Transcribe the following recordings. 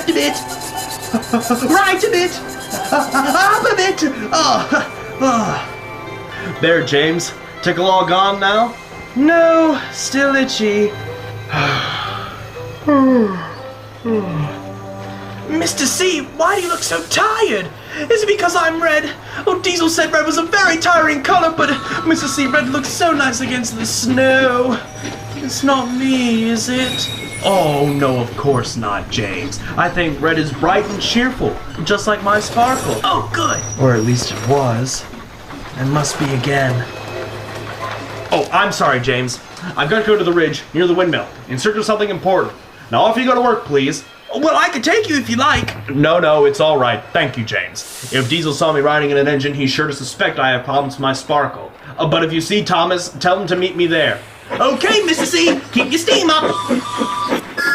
left a bit. Right a bit. Up a bit. There, James. Tickle all gone now? No, still itchy. Mr. C, why do you look so tired? Is it because I'm red? Oh, Diesel said red was a very tiring color, but Mr. C, red looks so nice against the snow. It's not me, is it? Oh, no, of course not, James. I think red is bright and cheerful, just like my sparkle. Oh, good. Or at least it was. It must be again. Oh, I'm sorry, James. I've got to go to the ridge near the windmill in search of something important. Now off you go to work, please. Well, I could take you if you like. No, it's all right. Thank you, James. If Diesel saw me riding in an engine, he's sure to suspect I have problems with my sparkle. But if you see Thomas, tell him to meet me there. Okay, Mr. C, keep your steam up.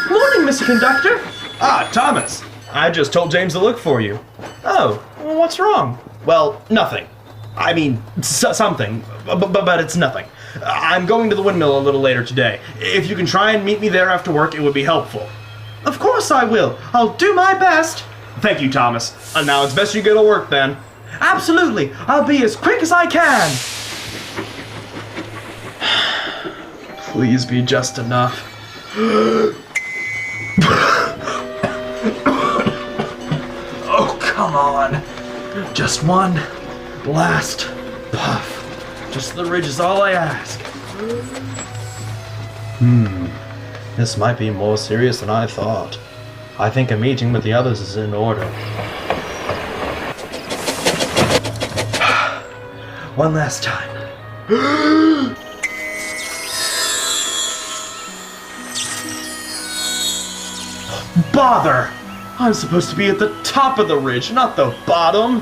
Morning, Mr. Conductor. Ah, Thomas. I just told James to look for you. Oh, well, what's wrong? Well, nothing. I mean, something, but it's nothing. I'm going to the windmill a little later today. If you can try and meet me there after work, it would be helpful. Of course I will. I'll do my best. Thank you, Thomas. Now it's best you go to work then. Absolutely. I'll be as quick as I can. Please be just enough. Oh, come on. Just one last puff. Just the ridge is all I ask. This might be more serious than I thought. I think a meeting with the others is in order. One last time. Bother! I'm supposed to be at the top of the ridge, not the bottom.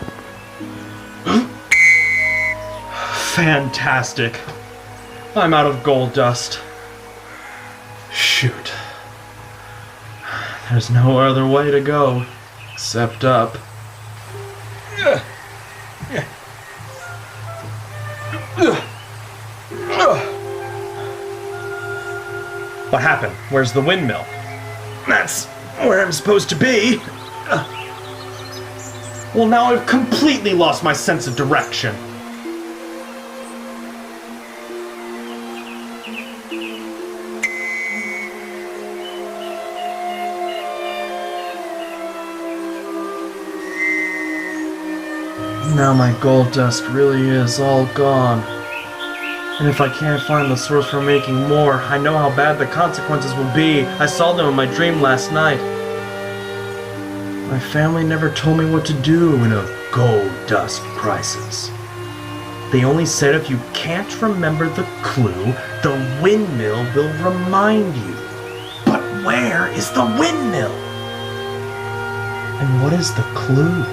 Fantastic. I'm out of gold dust. Shoot. There's no other way to go except up. What happened? Where's the windmill? That's where I'm supposed to be. Well, now I've completely lost my sense of direction. Now my gold dust really is all gone. And if I can't find the source for making more, I know how bad the consequences will be. I saw them in my dream last night. My family never told me what to do in a gold dust crisis. They only said if you can't remember the clue, the windmill will remind you. But where is the windmill? And what is the clue?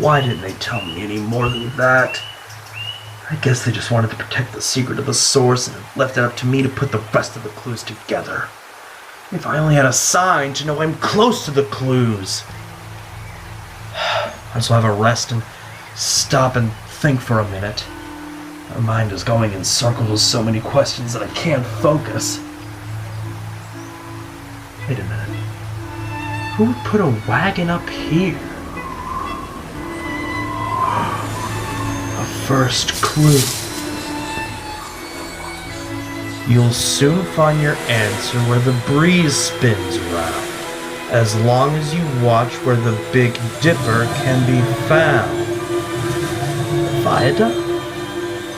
Why didn't they tell me any more than that? I guess they just wanted to protect the secret of the source and left it up to me to put the rest of the clues together. If I only had a sign to know I'm close to the clues. I just will have a rest and stop and think for a minute. My mind is going in circles with so many questions that I can't focus. Wait a minute. Who would put a wagon up here? First clue. You'll soon find your answer where the breeze spins around, as long as you watch where the Big Dipper can be found. Viaduct?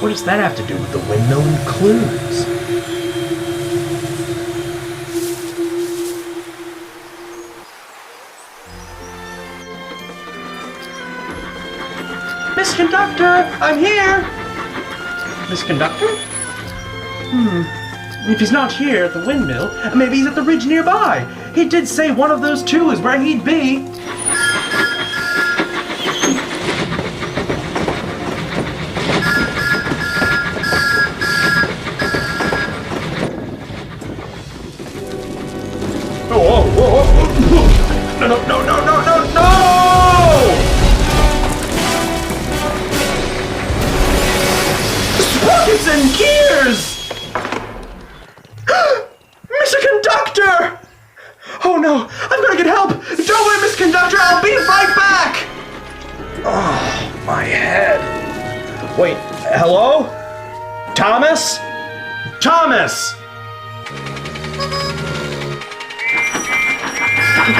What does that have to do with the windmill and clues? Miss Conductor, I'm here! Miss Conductor? If he's not here at the windmill, maybe he's at the ridge nearby. He did say one of those two is where he'd be. No! Sparkinson! Oh, my head. Wait, hello? Thomas? Thomas!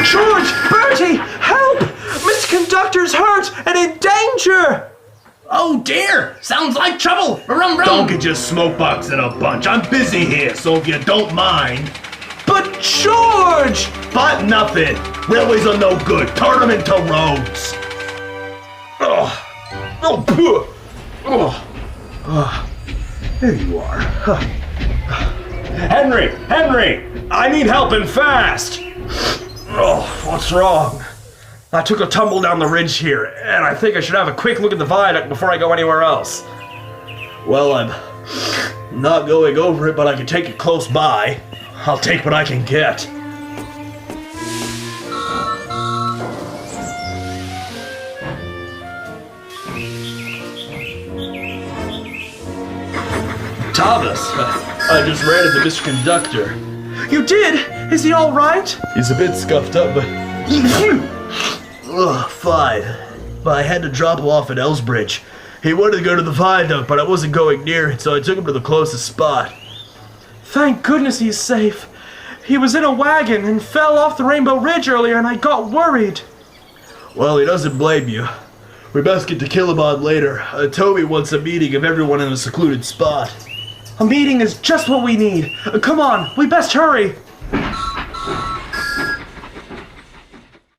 George! Bertie! Help! Mr. Conductor's hurt and in danger! Oh dear! Sounds like trouble! Rum rum! Don't get your smoke box in a bunch. I'm busy here, so if you don't mind. But George! But nothing. Railways are no good. Turn them into roads. Oh, phew. There you are. Henry! I need help and fast! Oh, what's wrong? I took a tumble down the ridge here, and I think I should have a quick look at the viaduct before I go anywhere else. Well, I'm not going over it, but I can take it close by. I'll take what I can get. Thomas, I just ran into Mr. Conductor. You did? Is he all right? He's a bit scuffed up, but... fine. But I had to drop him off at Elsbridge. He wanted to go to the viaduct, but I wasn't going near it, so I took him to the closest spot. Thank goodness he's safe. He was in a wagon and fell off the Rainbow Ridge earlier and I got worried. Well, he doesn't blame you. We best get to Kilimon later. Toby wants a meeting of everyone in a secluded spot. A meeting is just what we need. Come on, we best hurry.